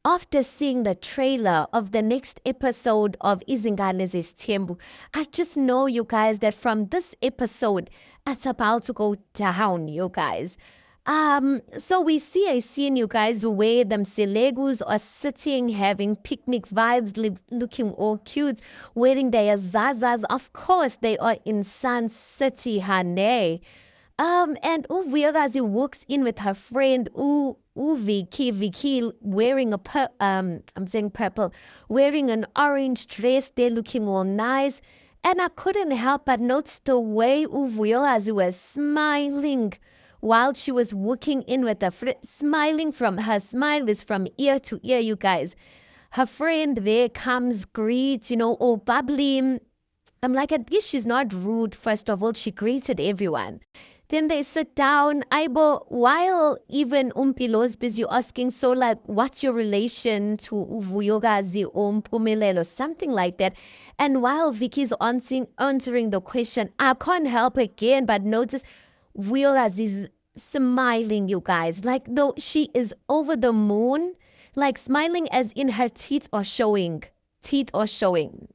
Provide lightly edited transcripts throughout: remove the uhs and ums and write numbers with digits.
after seeing the trailer of the next episode of Izingane Zesithembu, I just know, you guys, that from this episode, it's about to go down, you guys. So we see a scene, you guys, where the Mselegus are sitting, having picnic vibes, looking all cute, wearing their zazas. Of course, they are in Sun City, Hane. And Uviyakazi walks in with her friend Vicky wearing I'm saying purple, wearing an orange dress. They're looking all nice. And I couldn't help but notice the way Uviyakazi was smiling while she was walking in with her friend, smiling. From her smile is from ear to ear, you guys. Her friend there comes, greets, all bubbly. I'm like, at least she's not rude. First of all, she greeted everyone. Then they sit down. Aibo, while even Umpilo's busy asking, so like, what's your relation to Uvuyogazi or Mpumelelo? Something like that. And while Vicky's answering the question, I can't help again but notice Vuyogazi's smiling, you guys. Like, though she is over the moon, like smiling as in her teeth are showing. Teeth are showing.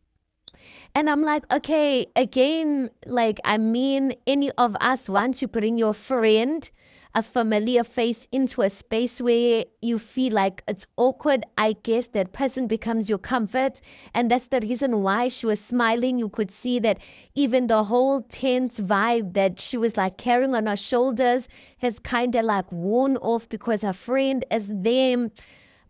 And I'm like, okay, again, like, I mean, any of us want to bring your friend, a familiar face, into a space where you feel like it's awkward. I guess that person becomes your comfort. And that's the reason why she was smiling. You could see that even the whole tense vibe that she was like carrying on her shoulders has kind of like worn off because her friend is there.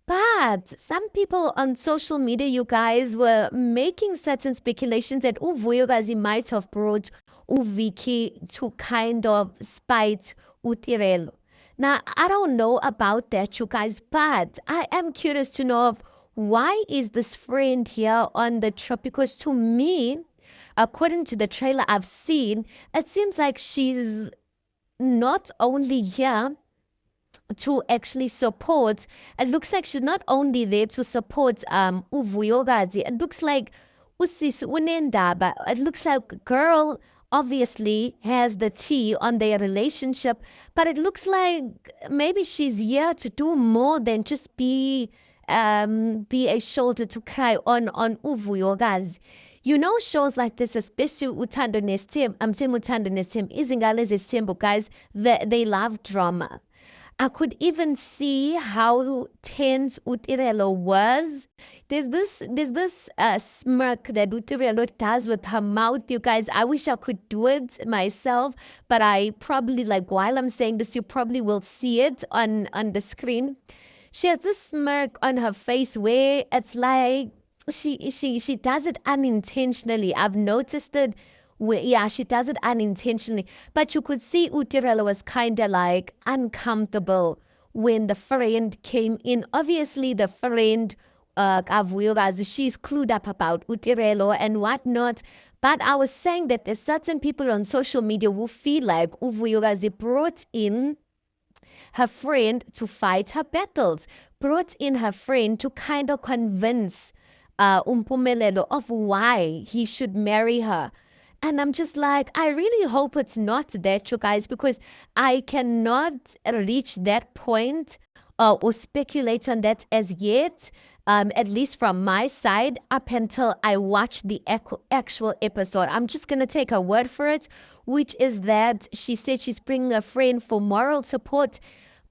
But some people on social media, you guys, were making certain speculations that Uvuyokazi might have brought Uviki to kind of spite Utirelo. Now, I don't know about that, you guys, but I am curious to know of why is this friend here on the trip? Because to me, according to the trailer I've seen, it seems like she's not only here to actually support. It looks like she's not only there to support Uvuyokazi. It looks like usisi unendaba. It looks like girl obviously has the tea on their relationship, but it looks like maybe she's here to do more than just be a shoulder to cry on Uvuyokazi. Shows like this, especially Utando Nestim, I'm saying Utando Nestim, Izingane Zesithembu, guys, they love drama. I could even see how tense Utirelo was. There's this smirk that Utirelo does with her mouth, you guys. I wish I could do it myself, but I probably, like, while I'm saying this, you probably will see it on the screen. She has this smirk on her face where it's like she does it unintentionally. I've noticed it. Where, yeah, she does it unintentionally, but you could see Utirelo was kind of like uncomfortable when the friend came in. Obviously, the friend, Kavuyokazi, she's clued up about Utirelo and whatnot. But I was saying that there's certain people on social media who feel like Uvuyokazi brought in her friend to fight her battles, brought in her friend to kind of convince Umpumelelo of why he should marry her. And I'm just like, I really hope it's not that, you guys, because I cannot reach that point or speculate on that as yet, at least from my side, up until I watch the actual episode. I'm just going to take her word for it, which is that she said she's bringing a friend for moral support.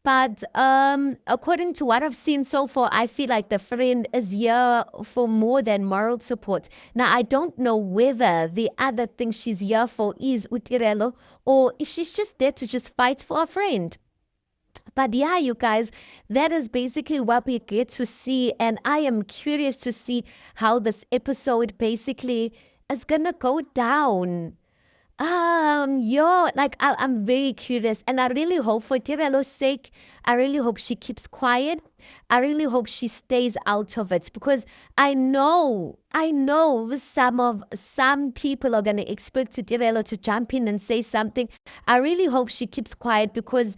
But according to what I've seen so far, I feel like the friend is here for more than moral support. Now, I don't know whether the other thing she's here for is Utirelo or if she's just there to just fight for a friend. But yeah, you guys, that is basically what we get to see. And I am curious to see how this episode basically is gonna go down. Like, I'm very curious, and I really hope for Tirelo's sake, I really hope she keeps quiet. I really hope she stays out of it because I know some people are gonna expect Tirelo to jump in and say something. I really hope she keeps quiet because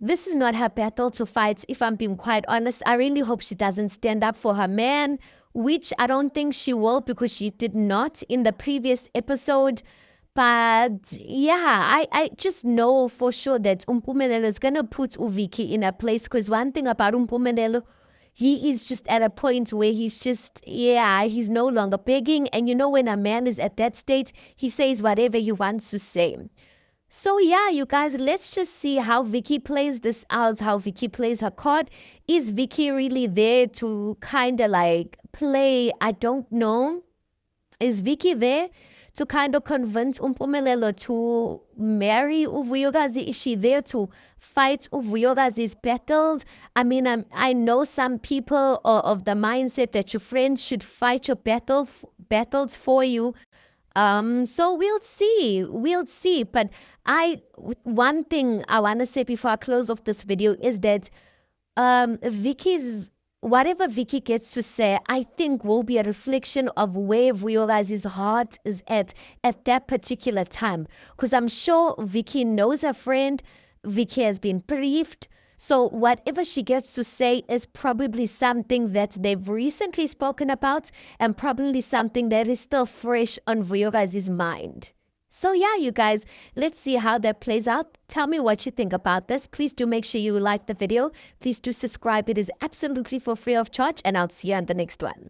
this is not her battle to fight. If I'm being quite honest, I really hope she doesn't stand up for her man, which I don't think she will because she did not in the previous episode. But yeah, I just know for sure that Umpumelelo is gonna put Uviki in a place because one thing about Umpumelelo, he is just at a point where he's just, yeah, he's no longer begging. And you know, when a man is at that state, he says whatever he wants to say. So yeah, you guys, let's just see how Vicky plays this out, how Vicky plays her card. Is Vicky really there to kind of like play? I don't know. Is Vicky there to kind of convince Umpumelelo to marry Uvuyokazi? Is she there to fight Uvuyokazi's battles? I mean, I know some people are of the mindset that your friends should fight your battles for you. So we'll see. We'll see. But one thing I want to say before I close off this video is that Vicky's whatever Vicky gets to say, I think will be a reflection of where Vuyokazi's heart is at that particular time. Because I'm sure Vicky knows her friend. Vicky has been briefed. So whatever she gets to say is probably something that they've recently spoken about and probably something that is still fresh on Vuyokazi's mind. So yeah, you guys, let's see how that plays out. Tell me what you think about this. Please do make sure you like the video. Please do subscribe. It is absolutely for free of charge, and I'll see you on the next one.